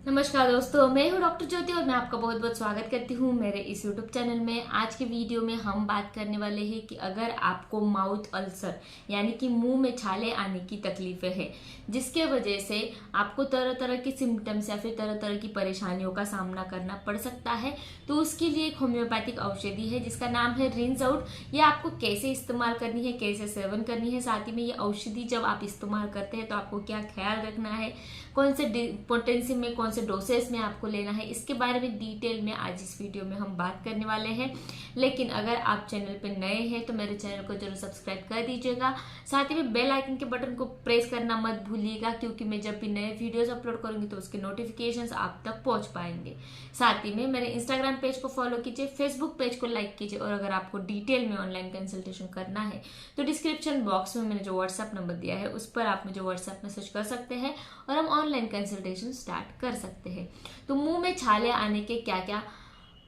नमस्कार दोस्तों, मैं हूं डॉक्टर ज्योति और मैं आपका बहुत बहुत स्वागत करती हूं मेरे इस यूट्यूब चैनल में। आज के वीडियो में हम बात करने वाले हैं कि अगर आपको माउथ अल्सर यानी कि मुंह में छाले आने की तकलीफें हैं, जिसके वजह से आपको तरह तरह के सिम्टम्स या फिर तरह तरह की परेशानियों का सामना करना पड़ सकता है, तो उसके लिए एक होम्योपैथिक औषधि है जिसका नाम है रिंस आउट। ये आपको कैसे इस्तेमाल करनी है, कैसे सेवन करनी है, साथ ही में ये औषधि जब आप इस्तेमाल करते हैं तो आपको क्या ख्याल रखना है, कौन से पोटेंसी में, कौन से डोसेस में आपको लेना है, इसके बारे में डिटेल में आज इस वीडियो में हम बात करने वाले हैं। लेकिन अगर आप चैनल पे नए हैं तो मेरे चैनल को जरूर सब्सक्राइब कर दीजिएगा, साथ ही में बेल आइकन के बटन को प्रेस करना मत भूलिएगा, क्योंकि मैं जब भी नए वीडियोस अपलोड करूंगी तो उसके नोटिफिकेशंस आप तक पहुंच पाएंगे। साथ ही में मेरे इंस्टाग्राम पेज को फॉलो कीजिए, फेसबुक पेज को लाइक कीजिए, और अगर आपको डिटेल में ऑनलाइन कंसल्टेशन करना है तो डिस्क्रिप्शन बॉक्स में मैंने जो व्हाट्सएप नंबर दिया है उस पर आप मुझे व्हाट्सएप मैसेज कर सकते हैं और हम ऑनलाइन कंसल्टेशन स्टार्ट कर सकते हैं। तो मुंह में छाले आने के क्या क्या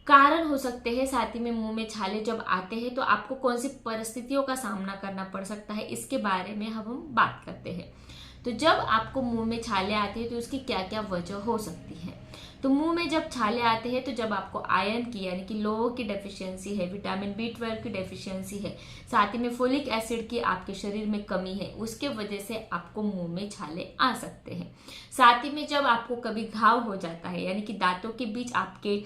कारण हो सकते हैं, साथ ही में मुंह में छाले जब आते हैं तो आपको कौन सी परिस्थितियों का सामना करना पड़ सकता है, इसके बारे में हम बात करते हैं। तो जब आपको मुंह में छाले आते हैं तो उसकी क्या क्या वजह हो सकती है। तो मुंह में जब छाले आते हैं तो जब आपको आयरन की यानी कि लोह की डेफिशिएंसी है, विटामिन B12 की डेफिशिएंसी है, साथ ही में फोलिक एसिड की आपके शरीर में कमी है, उसके वजह से आपको मुंह में छाले आ सकते हैं। साथ ही में जब आपको कभी घाव हो जाता है यानी कि दांतों के बीच आपके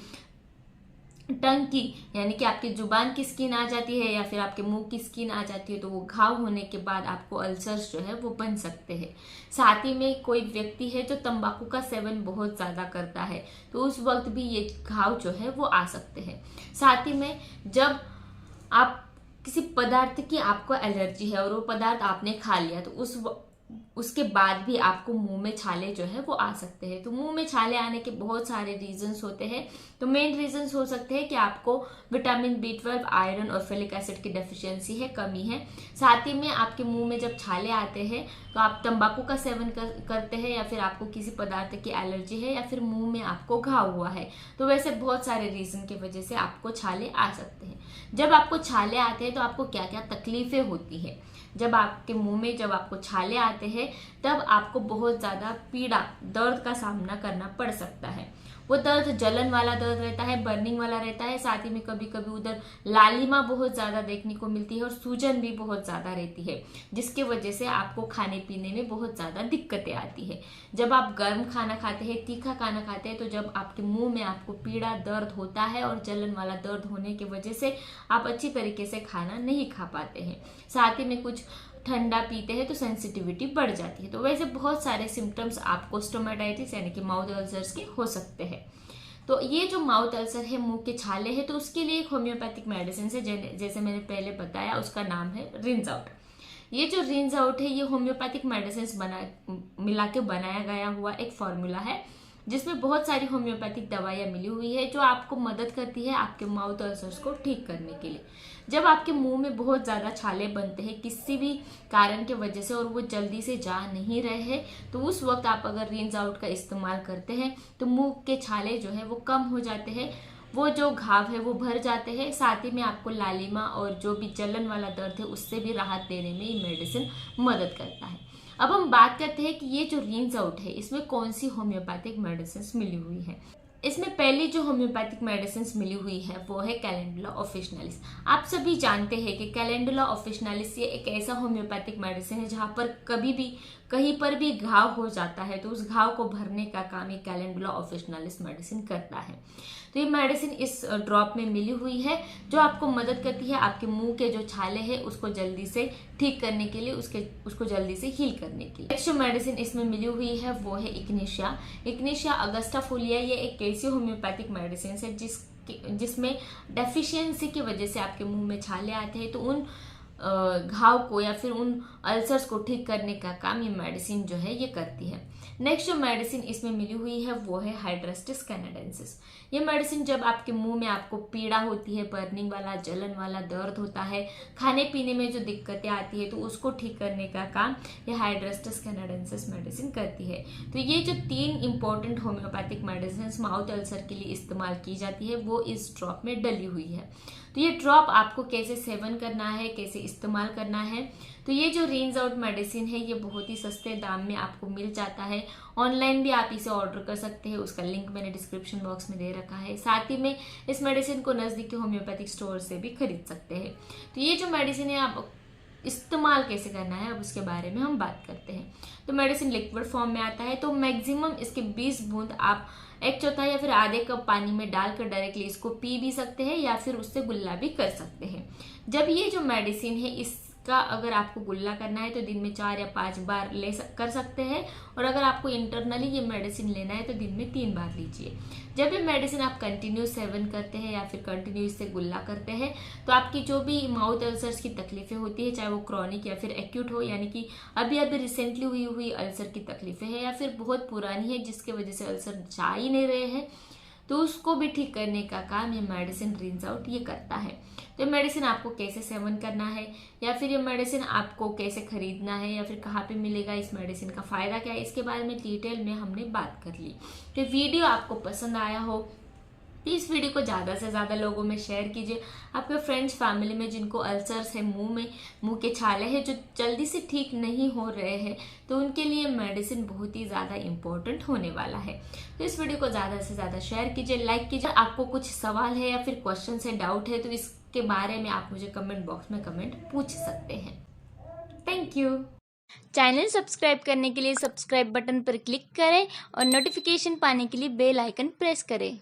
टंग की यानी कि आपकी जुबान की स्किन आ जाती है या फिर आपके मुंह की स्किन आ जाती है, तो वो घाव होने के बाद आपको अल्सर्स जो है वो बन सकते हैं। साथ ही में कोई व्यक्ति है जो तंबाकू का सेवन बहुत ज्यादा करता है तो उस वक्त भी ये घाव जो है वो आ सकते हैं। साथ ही में जब आप किसी पदार्थ की आपको एलर्जी है और वो पदार्थ आपने खा लिया तो उसके बाद भी आपको मुंह में छाले जो है वो आ सकते हैं। तो मुंह में छाले आने के बहुत सारे रीजंस होते हैं। तो मेन रीजंस हो सकते हैं कि आपको विटामिन B12, आयरन और फोलिक एसिड की डेफिशिएंसी है, कमी है। साथ ही में आपके मुंह में जब छाले आते हैं तो आप तंबाकू का सेवन करते हैं या फिर आपको किसी पदार्थ की एलर्जी है या फिर मुंह में आपको घाव हुआ है, तो वैसे बहुत सारे रीजन की वजह से आपको छाले आ सकते हैं। जब आपको छाले आते हैं तो आपको क्या क्या तकलीफें होती है। जब आपके मुंह में जब आपको छाले आते हैं तब आपको बहुत ज्यादा पीड़ा, दर्द का सामना करना पड़ सकता है। वो दर्द जलन वाला दर्द रहता है, बर्निंग वाला रहता है, साथ ही में कभी कभी उधर लालिमा बहुत ज्यादा देखने को मिलती है और सूजन भी बहुत ज्यादा रहती है, जिसके वजह से आपको खाने पीने में बहुत ज्यादा दिक्कतें आती है। जब आप गर्म खाना खाते हैं, तीखा खाना खाते हैं, तो जब आपके मुंह में आपको पीड़ा, दर्द होता है और जलन वाला दर्द होने की वजह से आप अच्छी तरीके से खाना नहीं खा पाते हैं। साथ ही में कुछ ठंडा पीते हैं तो सेंसिटिविटी बढ़ जाती है। तो वैसे बहुत सारे सिम्टम्स आपको स्टोमेटाइटिस यानी कि माउथ अल्सर्स के हो सकते हैं। तो ये जो माउथ अल्सर है, मुंह के छाले हैं, तो उसके लिए एक होम्योपैथिक मेडिसिन है, जैसे मैंने पहले बताया, उसका नाम है रिंस आउट। ये जो रिंस आउट है ये होम्योपैथिक मेडिसिन मिला के बनाया गया हुआ एक फॉर्मूला है, जिसमें बहुत सारी होम्योपैथिक दवाइयाँ मिली हुई है जो आपको मदद करती है आपके माउथ अल्सर्स को ठीक करने के लिए। जब आपके मुंह में बहुत ज़्यादा छाले बनते हैं किसी भी कारण की वजह से और वो जल्दी से जा नहीं रहे हैं, तो उस वक्त आप अगर रिंस आउट का इस्तेमाल करते हैं तो मुंह के छाले जो है वो कम हो जाते हैं, वो जो घाव है वो भर जाते हैं। साथ ही में आपको लालिमा और जो भी जलन वाला दर्द है उससे भी राहत देने में ये मेडिसिन मदद करता है। अब हम बात करते हैं कि ये जो रिंस आउट है इसमें कौन सी होम्योपैथिक मेडिसिन मिली हुई है। इसमें पहली जो होम्योपैथिक मेडिसिन मिली हुई है वो है कैलेंडुला ऑफिशिनालिस। आप सभी जानते हैं कि कैलेंडुला ऑफिशिनालिस ये एक ऐसा होम्योपैथिक मेडिसिन है जहां पर कभी भी कहीं पर भी घाव हो जाता है तो उस घाव को भरने का काम ये कैलेंडुला ऑफिशिनालिस मेडिसिन करता है। तो ये मेडिसिन इस ड्रॉप में मिली हुई है जो आपको मदद करती है आपके मुंह के जो छाले हैं उसको जल्दी से ठीक करने के लिए, उसको जल्दी से हील करने के लिए। नेक्स्ट जो मेडिसिन इसमें मिली हुई है वो है इग्निशिया अगस्टाफोलिया। ये एक ऐसी होम्योपैथिक मेडिसिन है जिसमें डेफिशिएंसी की वजह से आपके मुंह में छाले आते हैं, तो उन घाव को या फिर उन अल्सर्स को ठीक करने का काम ये मेडिसिन जो है ये करती है। नेक्स्ट जो मेडिसिन इसमें मिली हुई है वो है हाइड्रेस्टिस कैनाडेंसिस। ये मेडिसिन जब आपके मुंह में आपको पीड़ा होती है, बर्निंग वाला, जलन वाला दर्द होता है, खाने पीने में जो दिक्कतें आती है, तो उसको ठीक करने का काम ये हाइड्रेस्टिस कैनाडेंसिस मेडिसिन करती है। तो ये जो 3 important homeopathic medicine mouth ulcer के लिए इस्तेमाल की जाती है वो इस ड्रॉप में डली हुई है। तो ये ड्रॉप आपको कैसे सेवन करना है, कैसे इस्तेमाल करना है, तो ये जो रिंस आउट मेडिसिन है ये बहुत ही सस्ते दाम में आपको मिल जाता है। ऑनलाइन भी आप इसे ऑर्डर कर सकते हैं, उसका लिंक मैंने डिस्क्रिप्शन बॉक्स में दे रखा है। साथ ही में इस मेडिसिन को नज़दीकी होम्योपैथिक स्टोर से भी खरीद सकते हैं। तो ये जो मेडिसिन है आप इस्तेमाल कैसे करना है अब उसके बारे में हम बात करते हैं। तो मेडिसिन लिक्विड फॉर्म में आता है, तो मैक्सिमम इसके 20 बूंद आप 1/4 या फिर आधे कप पानी में डालकर डायरेक्टली इसको पी भी सकते हैं या फिर उससे गुल्ला भी कर सकते हैं। जब ये जो मेडिसिन है इसका अगर आपको गुल्ला करना है तो दिन में 4 या 5 बार कर सकते हैं, और अगर आपको इंटरनली ये मेडिसिन लेना है तो दिन में 3 बार लीजिए। जब ये मेडिसिन आप कंटिन्यू सेवन करते हैं या फिर कंटिन्यू इससे गुल्ला करते हैं तो आपकी जो भी माउथ अल्सर्स की तकलीफें होती है, चाहे वो क्रॉनिक या फिर एक्यूट हो, यानी कि अभी अभी रिसेंटली हुई अल्सर की तकलीफें हैं या फिर बहुत पुरानी है जिसकी वजह से अल्सर जा ही नहीं रहे हैं, तो उसको भी ठीक करने का काम ये मेडिसिन रिंस आउट ये करता है। तो ये मेडिसिन आपको कैसे सेवन करना है या फिर ये मेडिसिन आपको कैसे खरीदना है या फिर कहाँ पे मिलेगा, इस मेडिसिन का फ़ायदा क्या है, इसके बारे में डिटेल में हमने बात कर ली। तो वीडियो आपको पसंद आया हो तो इस वीडियो को ज़्यादा से ज़्यादा लोगों में शेयर कीजिए। आपके फ्रेंड्स फैमिली में जिनको अल्सर्स है, मुंह के छाले हैं जो जल्दी से ठीक नहीं हो रहे हैं, तो उनके लिए मेडिसिन बहुत ही ज़्यादा इम्पोर्टेंट होने वाला है। तो इस वीडियो को ज़्यादा से ज़्यादा शेयर कीजिए, लाइक कीजिए। आपको कुछ सवाल है या फिर क्वेश्चन है, डाउट है, तो इसके बारे में आप मुझे कमेंट बॉक्स में कमेंट पूछ सकते हैं। Thank you. चैनल सब्सक्राइब करने के लिए सब्सक्राइब बटन पर क्लिक करें और नोटिफिकेशन पाने के लिए बेल आइकन प्रेस करें।